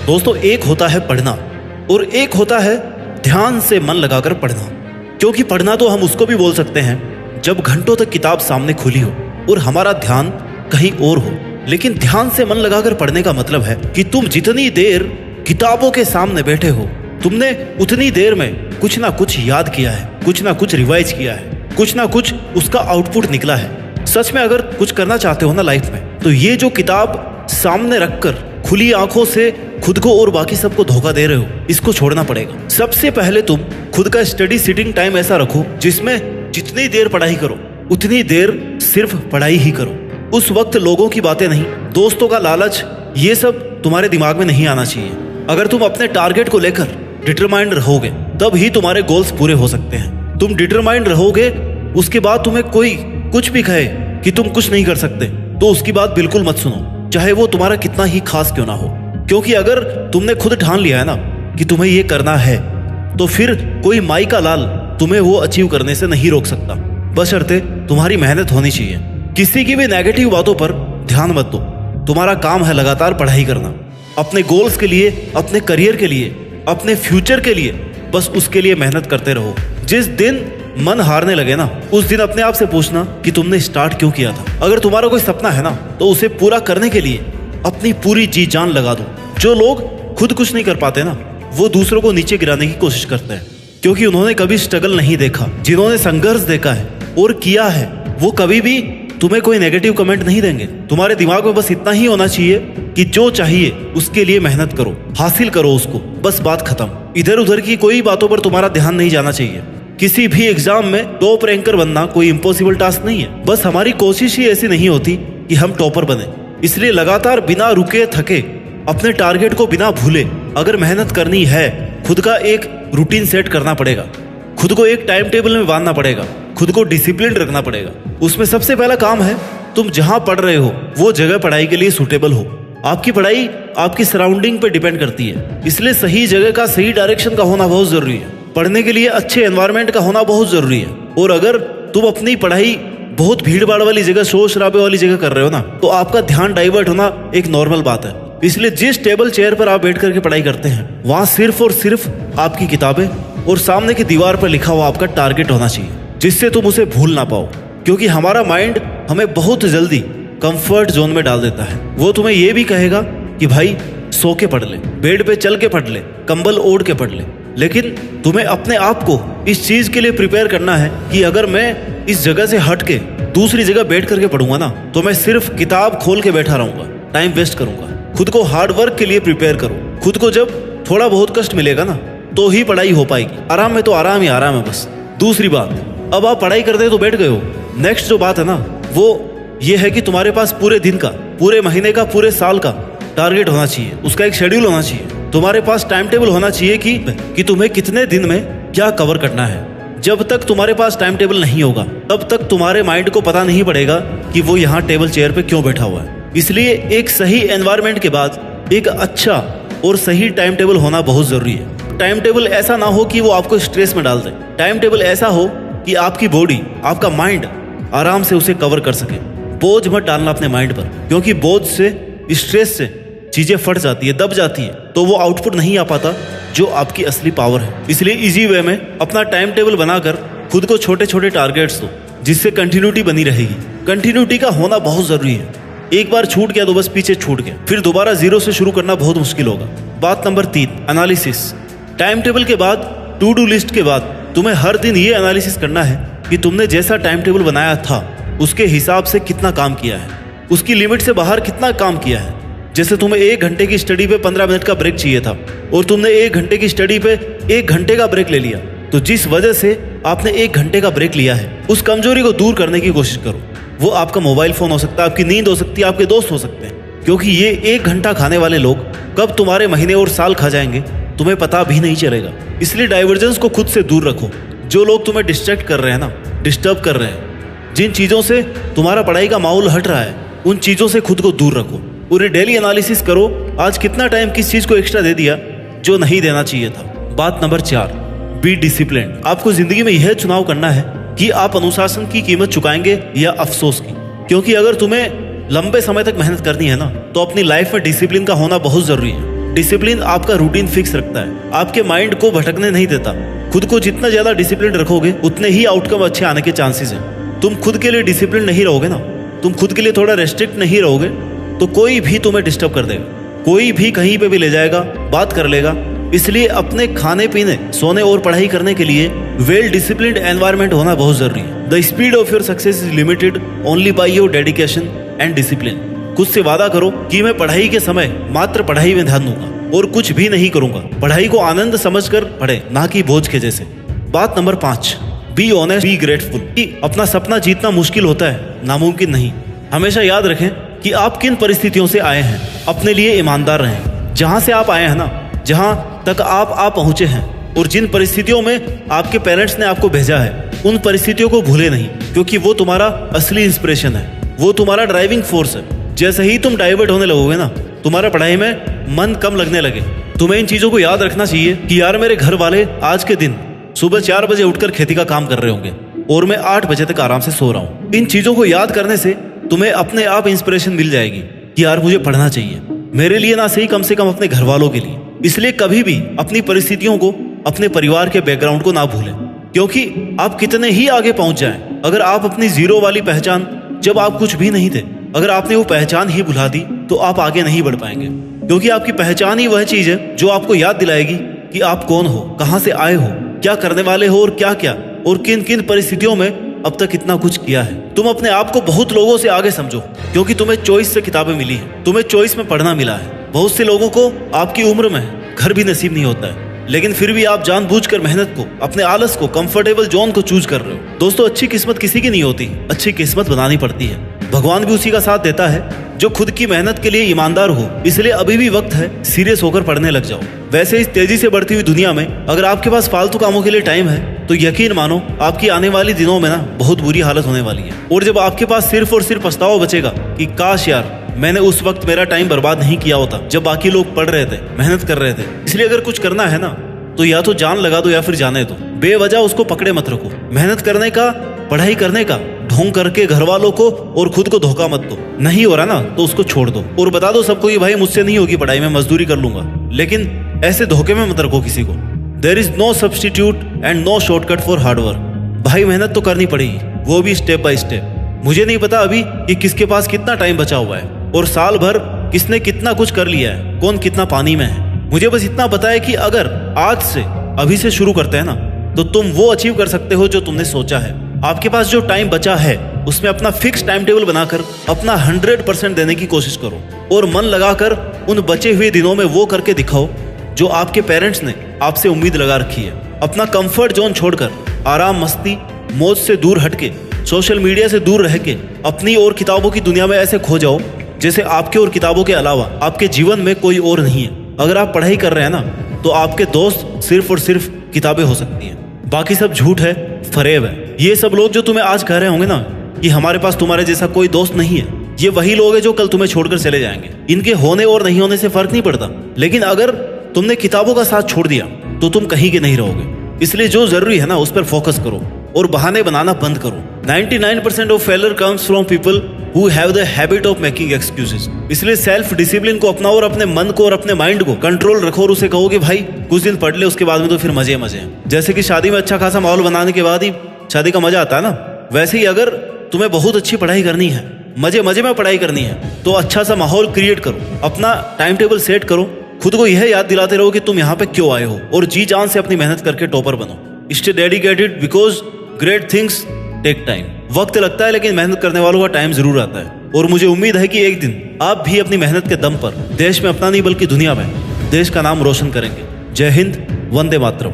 दोस्तों, एक होता है पढ़ना और एक होता है ध्यान से मन लगाकर पढ़ना। क्योंकि पढ़ना तो हम उसको भी बोल सकते हैं जब घंटों तक किताब सामने खुली हो और हमारा ध्यान कहीं और हो। लेकिन ध्यान से मन लगाकर पढ़ने का मतलब है कि तुम जितनी देर किताबों के सामने बैठे हो, तुमने उतनी देर में कुछ ना कुछ याद किया है, कुछ ना कुछ रिवाइज किया है, कुछ ना कुछ उसका आउटपुट निकला है। सच में अगर कुछ करना चाहते हो ना लाइफ में, तो ये जो किताब सामने रखकर खुली आंखों से खुद को और बाकी सबको धोखा दे रहे हो, इसको छोड़ना पड़ेगा। सबसे पहले तुम खुद का स्टडी सिटिंग टाइम ऐसा रखो जिसमें जितनी देर पढ़ाई करो उतनी देर सिर्फ पढ़ाई ही करो। उस वक्त लोगों की बातें नहीं, दोस्तों का लालच, ये सब तुम्हारे दिमाग में नहीं आना चाहिए। अगर तुम अपने टारगेट को लेकर डिटरमाइंड रहोगे तब ही तुम्हारे गोल्स पूरे हो सकते हैं। तुम डिटरमाइंड रहोगे, उसके बाद तुम्हें कोई कुछ भी कहे कि तुम कुछ नहीं कर सकते, तो उसकी बात बिल्कुल मत सुनो, चाहे वो तुम्हारा कितना ही खास क्यों ना हो। क्योंकि अगर तुमने खुद ठान लिया है ना कि तुम्हें ये करना है, तो फिर कोई माई का लाल तुम्हें वो अचीव करने से नहीं रोक सकता, बशर्ते तुम्हारी मेहनत होनी चाहिए। किसी की भी नेगेटिव बातों पर ध्यान मत दो। तुम्हारा काम है लगातार पढ़ाई करना, अपने गोल्स के लिए, अपने करियर के लिए, अपने फ्यूचर के लिए, बस उसके लिए मेहनत करते रहो। जिस दिन मन हारने लगे ना, उस दिन अपने आप से पूछना कि तुमने स्टार्ट क्यों किया था। अगर तुम्हारा कोई सपना है ना, तो उसे पूरा करने के लिए अपनी पूरी जी जान लगा दो। जो लोग खुद कुछ नहीं कर पाते ना, वो दूसरों को नीचे गिराने की कोशिश करते हैं, क्योंकि उन्होंने कभी स्ट्रगल नहीं देखा। जिन्होंने संघर्ष देखा है और किया है, वो कभी भी तुम्हें कोई नेगेटिव कमेंट नहीं देंगे। तुम्हारे दिमाग में बस इतना ही होना चाहिए कि जो चाहिए उसके लिए मेहनत करो, हासिल करो उसको, बस बात खत्म। इधर उधर की कोई बातों पर तुम्हारा ध्यान नहीं जाना चाहिए। किसी भी एग्जाम में टॉप रैंकर बनना कोई इम्पॉसिबल टास्क नहीं है, बस हमारी कोशिश ही ऐसी नहीं होती कि हम टॉपर बने। इसलिए लगातार बिना रुके थके, अपने टारगेट को बिना भूले अगर मेहनत करनी है, खुद का एक रूटीन सेट करना पड़ेगा, खुद को एक टाइम टेबल में बांधना पड़ेगा, खुद को डिसिप्लिन रखना पड़ेगा। उसमें सबसे पहला काम है, तुम जहां पढ़ रहे हो वो जगह पढ़ाई के लिए सूटेबल हो। आपकी पढ़ाई आपकी सराउंडिंग पे डिपेंड करती है, इसलिए सही जगह का, सही डायरेक्शन का होना बहुत जरूरी है। पढ़ने के लिए अच्छे एनवायरनमेंट का होना बहुत जरूरी है। और अगर तुम अपनी पढ़ाई बहुत भीड़ भाड़ वाली जगह, शोर शराबे वाली जगह कर रहे हो ना, तो आपका ध्यान डाइवर्ट होना एक नॉर्मल बात है। इसलिए जिस टेबल चेयर पर आप बैठ करके पढ़ाई करते हैं, वहां सिर्फ और सिर्फ आपकी किताबें और सामने की दीवार पर लिखा हुआ आपका टारगेट होना चाहिए, जिससे तुम उसे भूल ना पाओ। क्योंकि हमारा माइंड हमें बहुत जल्दी कंफर्ट जोन में डाल देता है। वो तुम्हें ये भी कहेगा कि भाई सो के पढ़ ले, बेड पे चल के पढ़ ले, कंबल ओढ़ के पढ़ ले। लेकिन तुम्हें अपने आप को इस चीज के लिए प्रिपेयर करना है कि अगर मैं इस जगह से हट के दूसरी जगह बैठ करके पढ़ूंगा ना, तो मैं सिर्फ किताब खोल के बैठा रहूंगा, टाइम वेस्ट करूंगा। खुद को हार्ड वर्क के लिए प्रिपेयर करो। खुद को जब थोड़ा बहुत कष्ट मिलेगा ना, तो ही पढ़ाई हो पाएगी। आराम में तो आराम ही आराम है बस। दूसरी बात, अब आप पढ़ाई करते तो बैठ गए हो, नेक्स्ट जो बात है ना, वो ये है कि तुम्हारे पास पूरे दिन का, पूरे महीने का, पूरे साल का टारगेट होना चाहिए। उसका एक शेड्यूल होना चाहिए। तुम्हारे पास टाइम टेबल होना चाहिए कि तुम्हें कितने दिन में क्या कवर करना है। जब तक तुम्हारे पास टाइम टेबल नहीं होगा, तब तक तुम्हारे माइंड को पता नहीं पड़ेगा कि वो यहाँ टेबल चेयर पे क्यों बैठा हुआ है। इसलिए एक सही एनवायरनमेंट के बाद एक अच्छा और सही टाइम टेबल होना बहुत जरूरी है। टाइम टेबल ऐसा ना हो कि वो आपको स्ट्रेस में डाल दे। टाइम टेबल ऐसा हो कि आपकी बॉडी, आपका माइंड आराम से उसे कवर कर सके। बोझ मत डालना अपने माइंड पर, क्योंकि बोझ से, स्ट्रेस से चीजें फट जाती है, दब जाती है, तो वो आउटपुट नहीं आ पाता जो आपकी असली पावर है। इसलिए इजी वे में अपना टाइम टेबल बनाकर खुद को छोटे छोटे टारगेट्स दो, जिससे कंटिन्यूटी बनी रहेगी। कंटिन्यूटी का होना बहुत जरूरी है। एक बार छूट गया तो बस पीछे छूट गया, फिर दोबारा जीरो से शुरू करना बहुत मुश्किल होगा। बात नंबर 3, एनालिसिस। टाइम टेबल के बाद, टू डू लिस्ट के बाद तुम्हें हर दिन ये एनालिसिस करना है कि तुमने जैसा टाइम टेबल बनाया था उसके हिसाब से कितना काम किया है, उसकी लिमिट से बाहर कितना काम किया है। जैसे तुम्हें 1 घंटे की स्टडी पे 15 मिनट का ब्रेक चाहिए था और तुमने 1 घंटे की स्टडी पे 1 घंटे का ब्रेक ले लिया, तो जिस वजह से आपने 1 घंटे का ब्रेक लिया है, उस कमजोरी को दूर करने की कोशिश करो। वो आपका मोबाइल फोन हो सकता है, आपकी नींद हो सकती है, आपके दोस्त हो सकते हैं। क्योंकि ये 1 घंटा खाने वाले लोग कब तुम्हारे महीने और साल खा जाएंगे तुम्हें पता भी नहीं चलेगा। इसलिए डाइवर्जेंस को खुद से दूर रखो। जो लोग तुम्हें डिस्ट्रैक्ट कर रहे हैं ना, डिस्टर्ब कर रहे हैं, जिन चीज़ों से तुम्हारा पढ़ाई का माहौल हट रहा है, उन चीज़ों से खुद को दूर रखो। पूरी डेली एनालिसिस करो, आज कितना टाइम किस चीज़ को एक्स्ट्रा दे दिया जो नहीं देना चाहिए था। बात नंबर 4, बी डिसिप्लिन। आपको जिंदगी में यह चुनाव करना है कि आप अनुशासन की कीमत चुकाएंगे या अफसोस की। क्योंकि अगर तुम्हें लंबे समय तक मेहनत करनी है ना, तो अपनी लाइफ में डिसिप्लिन का होना बहुत जरूरी है। डिसिप्लिन आपका रूटीन फिक्स रखता है, आपके माइंड को भटकने नहीं देता। खुद को जितना ज्यादा डिसिप्लिन रखोगे उतने ही आउटकम अच्छे आने के चांसेस हैं। तुम खुद के लिए डिसिप्लिन नहीं रहोगे ना, तुम खुद के लिए थोड़ा रेस्ट्रिक्ट नहीं रहोगे तो कोई भी तुम्हें डिस्टर्ब कर देगा, कोई भी कहीं पे भी ले जाएगा, बात कर लेगा। इसलिए अपने खाने पीने, सोने और पढ़ाई करने के लिए वेल डिसिप्लिन्ड एनवायरनमेंट होना बहुत जरूरी है। The speed of your success is limited only by your dedication and discipline. खुद से वादा करो कि मैं पढ़ाई के समय मात्र पढ़ाई में ध्यान दूंगा और कुछ भी नहीं करूंगा। पढ़ाई को आनंद समझकर पढ़े, ना कि बोझ के जैसे। बात number 5, be honest, be grateful. अपना सपना जीतना मुश्किल होता है, नामुमकिन नहीं। हमेशा याद रखें कि आप किन परिस्थितियों से आए हैं। अपने लिए ईमानदार रहें। जहां से आप आए हैं ना, जहां तक आप पहुंचे हैं और जिन परिस्थितियों में आपके पेरेंट्स ने आपको भेजा है, उन परिस्थितियों को भूले नहीं, क्योंकि वो तुम्हारा असली इंस्पिरेशन है, वो तुम्हारा ड्राइविंग फोर्स है। जैसे ही तुम डाइवर्ट होने लगोगे ना, तुम्हारा पढ़ाई में मन कम लगने लगे, तुम्हें इन चीजों को याद रखना चाहिए कि यार मेरे घर वाले आज के दिन सुबह 4 बजे उठकर खेती का काम कर रहे होंगे और मैं 8 बजे तक आराम से सो रहा हूँ। इन चीजों को याद करने से तुम्हें अपने आप इंस्पिरेशन मिल जाएगी कि यार मुझे पढ़ना चाहिए, मेरे लिए ना सही, कम से कम अपने घर वालों के लिए। इसलिए कभी भी अपनी परिस्थितियों को, अपने परिवार के बैकग्राउंड को ना भूलें, क्योंकि आप कितने ही आगे पहुंच जाएं, अगर आप अपनी जीरो वाली पहचान, जब आप कुछ भी नहीं थे, अगर आपने वो पहचान ही भुला दी तो आप आगे नहीं बढ़ पाएंगे। क्योंकि आपकी पहचान ही वह चीज है जो आपको याद दिलाएगी कि आप कौन हो, कहां से आए हो, क्या करने वाले हो और क्या क्या और किन किन परिस्थितियों में अब तक इतना कुछ किया है। तुम अपने आप को बहुत लोगों से आगे समझो, क्योंकि तुम्हें चॉइस से किताबें मिली है, तुम्हें चॉइस में पढ़ना मिला है। बहुत से लोगों को आपकी उम्र में घर भी नसीब नहीं होता है, लेकिन फिर भी आप जानबूझकर मेहनत को, अपने आलस को, कंफर्टेबल जोन को चूज कर रहे हो। दोस्तों, अच्छी किस्मत किसी की नहीं होती, अच्छी किस्मत बनानी पड़ती है। भगवान भी उसी का साथ देता है जो खुद की मेहनत के लिए ईमानदार हो। इसलिए अभी भी वक्त है, सीरियस होकर पढ़ने लग जाओ। वैसे इस तेजी से बढ़ती हुई दुनिया में अगर आपके पास फालतू कामों के लिए टाइम है तो यकीन मानो आपकी आने वाली दिनों में ना बहुत बुरी हालत होने वाली है। और जब आपके पास सिर्फ और सिर्फ पछतावा बचेगा कि काश यार मैंने उस वक्त मेरा टाइम बर्बाद नहीं किया होता जब बाकी लोग पढ़ रहे थे, मेहनत कर रहे थे। इसलिए अगर कुछ करना है ना तो या तो जान लगा दो या फिर जाने दो। बेवजह उसको पकड़े मत रखो। मेहनत करने का, पढ़ाई करने का ढोंग करके घर वालों को और खुद को धोखा मत दो। नहीं हो रहा ना तो उसको छोड़ दो और बता दो सबको कि भाई मुझसे नहीं होगी पढ़ाई, मैं मजदूरी कर लूंगा। लेकिन ऐसे धोखे में मत रखो किसी को। There is no substitute and no shortcut for hard work. भाई मेहनत तो करनी पड़ेगी, वो भी स्टेप बाय स्टेप। मुझे नहीं पता अभी कि किसके पास कितना टाइम बचा हुआ है और साल भर किसने कितना कुछ कर लिया है, कौन कितना पानी में है। मुझे बस इतना पता है कि अगर आज से, अभी से शुरू करते हैं ना, तो तुम वो अचीव कर सकते हो जो तुमने सोचा है। आपके पास जो टाइम बचा है उसमें अपना फिक्स टाइम टेबल बनाकर अपना 100% देने की कोशिश करो और मन लगाकर उन बचे हुए दिनों में वो करके दिखाओ जो आपके पेरेंट्स ने आपसे उम्मीद लगा रखी है। अपना कंफर्ट जोन छोड़कर आराम, मस्ती, मौज से दूर हटके, सोशल मीडिया से दूर रह के अपनी और किताबों की दुनिया में ऐसे खो जाओ जैसे आपके और किताबों के अलावा आपके जीवन में कोई और नहीं है। अगर आप पढ़ाई कर रहे हैं ना तो आपके दोस्त सिर्फ और सिर्फ किताबें हो सकती हैं, बाकी सब झूठ है, फरेब है। ये सब लोग जो तुम्हें आज कह रहे होंगे ना कि हमारे पास तुम्हारे जैसा कोई दोस्त नहीं है, ये वही लोग हैं जो कल तुम्हें छोड़कर चले जाएंगे। इनके होने और नहीं होने से फर्क नहीं पड़ता, लेकिन अगर तुमने किताबों का साथ छोड़ दिया तो तुम कहीं के नहीं रहोगे। इसलिए जो जरूरी है ना उस पर फोकस करो और बहाने बनाना बंद करो। 99% of failure comes from people who have the habit of making excuses. इसलिए सेल्फ डिसिप्लिन को अपनाओ और अपने मन को और अपने माइंड को कंट्रोल रखो और उसे कहो कि भाई कुछ दिन पढ़ ले, उसके बाद में तो फिर मजे मजे हैं। जैसे कि शादी में अच्छा खासा माहौल बनाने के बाद ही शादी का मजा आता है ना, वैसे ही अगर तुम्हें बहुत अच्छी पढ़ाई करनी है, मजे मजे में पढ़ाई करनी है, तो अच्छा सा माहौल क्रिएट करो, अपना टाइम टेबल सेट करो, खुद को यह याद दिलाते रहो कि तुम यहाँ पे क्यों आए हो और जी जान से अपनी मेहनत करके टॉपर बनो। Stay dedicated because great things take time. वक्त लगता है लेकिन मेहनत करने वालों का टाइम जरूर आता है। और मुझे उम्मीद है कि एक दिन आप भी अपनी मेहनत के दम पर देश में अपना नहीं बल्कि दुनिया में देश का नाम रोशन करेंगे। जय हिंद, वंदे मातरम।